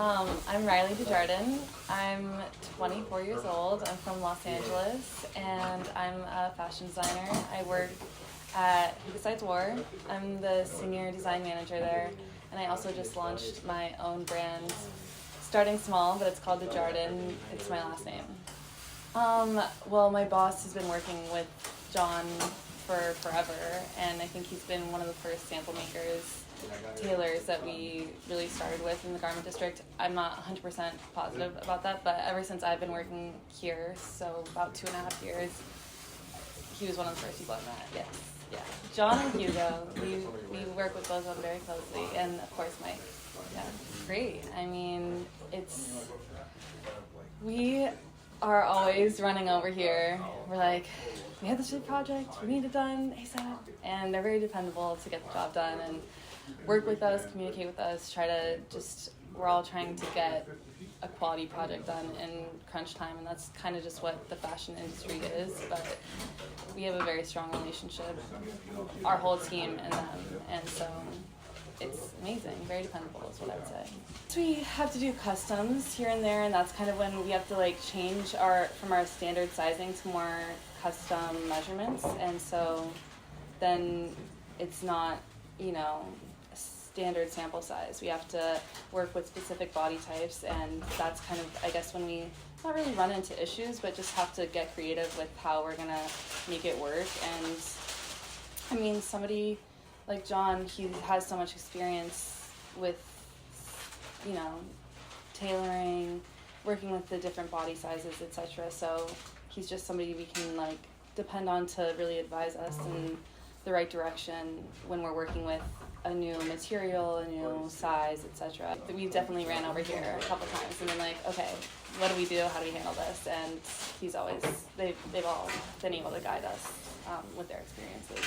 I'm Rylie DeJardin. I'm 24 years old. I'm from Los Angeles, and I'm a fashion designer. I work at Who Decides War. I'm the senior design manager there, and I also just launched my own brand, starting small, but it's called DeJardin. It's my last name. Well, my boss has been working with John for forever, and I think he's been one of the first sample makers, tailors that we really started with in the garment district. I'm not 100% positive about that, but ever since I've been working here, so about 2.5 years, he was one of the first people I met. Yes, yeah. John and Hugo, we work with both of them very closely, and of course Mike. Yeah, great. I mean, we are always running over here. We're like, we have this big project, we need it done ASAP, and they're very dependable to get the job done and work with us, communicate with us, we're all trying to get a quality project done in crunch time, and that's kind of just what the fashion industry is, but we have a very strong relationship, our whole team and them, and so it's amazing, very dependable is what I would say. So we have to do customs here and there, and that's kind of when we have to change from our standard sizing to more custom measurements, and so then it's not, standard sample size. We have to work with specific body types, and that's kind of, I guess, when we not really run into issues, but just have to get creative with how we're gonna make it work. And I mean, somebody like John, he has so much experience with, tailoring, working with the different body sizes, etc. So he's just somebody we can depend on to really advise us in the right direction when we're working with a new material, a new size, etc. We've definitely ran over here a couple times and been okay, what do we do? How do we handle this? And they've all been able to guide us with their experiences.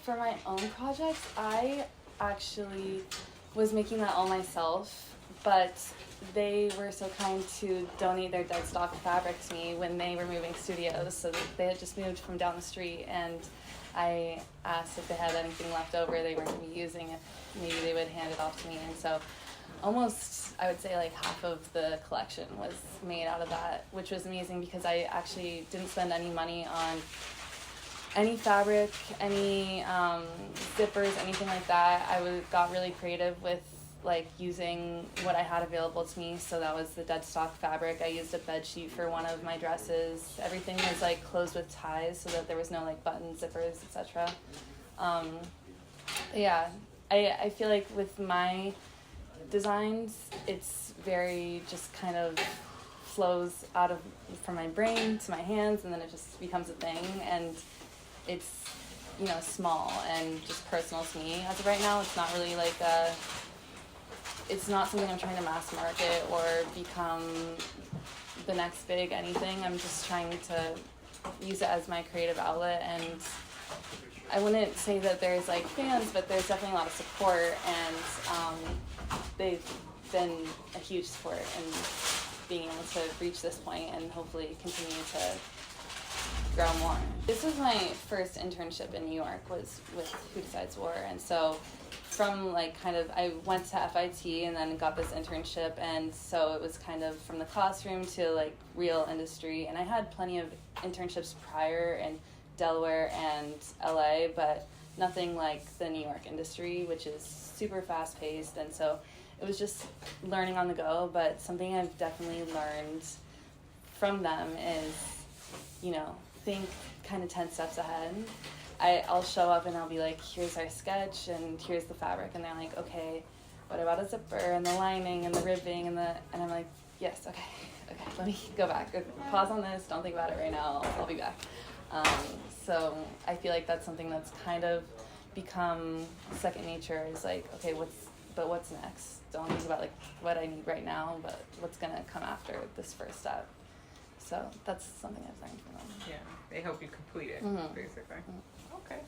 For my own projects, I actually was making that all myself, but they were so kind to donate their dead stock fabric to me when they were moving studios. So they had just moved from down the street, and I asked if they had anything left over they weren't going to be using, if maybe they would hand it off to me. And so almost, I would say half of the collection was made out of that, which was amazing because I actually didn't spend any money on any fabric, any zippers, anything like that. I got really creative with using what I had available to me. So that was the dead stock fabric. I used a bed sheet for one of my dresses. Everything was closed with ties so that there was no buttons, zippers, etc. Yeah, I feel with my designs, it's very just kind of flows from my brain to my hands, and then it just becomes a thing, and it's small and just personal to me. As of right now, it's not really it's not something I'm trying to mass market or become the next big anything. I'm just trying to use it as my creative outlet, and I wouldn't say that there's fans, but there's definitely a lot of support, and they've been a huge support in being able to reach this point and hopefully continue to grow more. This was my first internship in New York, was with Who Decides War, and so from I went to FIT and then got this internship, and so it was kind of from the classroom to real industry, and I had plenty of internships prior in Delaware and LA, but nothing like the New York industry, which is super fast paced, and so it was just learning on the go. But something I've definitely learned from them is, think kind of 10 steps ahead. I'll show up and I'll be here's our sketch and here's the fabric, and they're okay, what about a zipper and the lining and the ribbing and I'm yes, okay, let me go back, pause on this, don't think about it right now, I'll be back. So I feel that's something that's kind of become second nature, is okay, what's next? Don't think about what I need right now, but what's gonna come after this first step. So that's something I've learned from them. Yeah, they help you complete it, basically. Mm-hmm. Okay.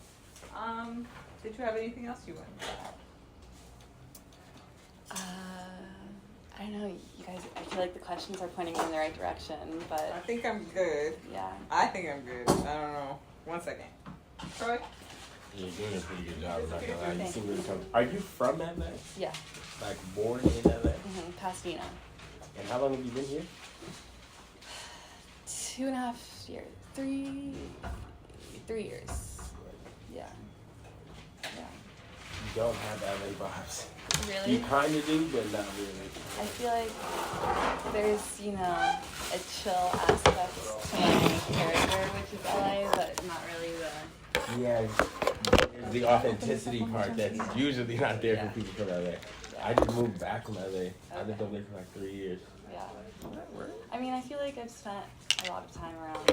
Did you have anything else you wanted to add? I don't know, you guys, I feel the questions are pointing me in the right direction, but I think I'm good. Yeah. I think I'm good. I don't know. 1 second. Troy? You're doing a pretty good job. I'm not gonna lie. You seem really comfortable. Are you from LA? Yeah. Like born in LA? Pasadena. And how long have you been here? 2.5 years. 3 years. Yeah. Yeah. You don't have LA vibes. Really? You kind of do, but not really. I feel like there's, a chill aspect to my character, which is LA, but not really the... Yeah, the authenticity part that's usually not there for people from LA. I just moved back from LA. I lived over there for like 3 years. Yeah. I mean, I feel like I've spent a lot of time around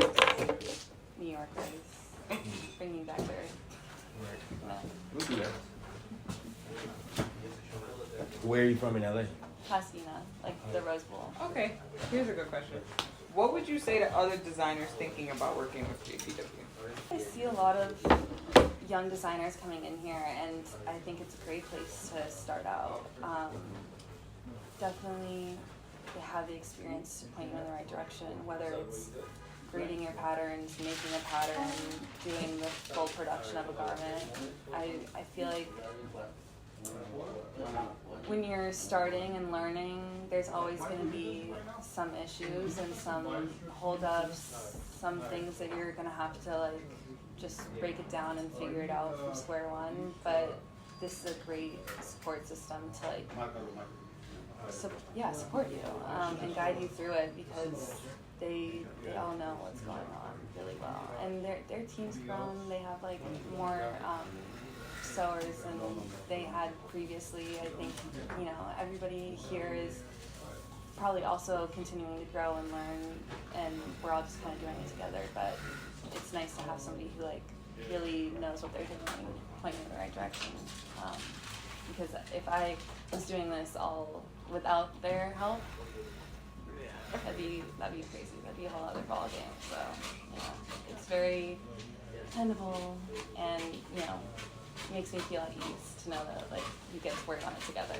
New Yorkers, bringing back their... We'll do that. Where are you from in LA? Pasadena, like the Rose Bowl. Okay, here's a good question. What would you say to other designers thinking about working with JPW? I see a lot of young designers coming in here, and I think it's a great place to start out. Definitely, they have the experience to point you in the right direction, whether it's grading your patterns, making a pattern, doing the full production of a garment. I feel like when you're starting and learning, there's always going to be some issues and some holdups, some things that you're going to have to just break it down and figure it out from square one. But this is a great support system to support you and guide you through it, because they all know what's going on really well, and their team's grown. They have more sewers than they had previously. I think everybody here is probably also continuing to grow and learn, and we're all just kind of doing it together. But it's nice to have somebody who really knows what they're doing, pointing in the right direction. Because if I was doing this all without their help, that'd be crazy. That'd be a whole other ball game. So it's very dependable, and makes me feel at ease to know that you get to work on it together.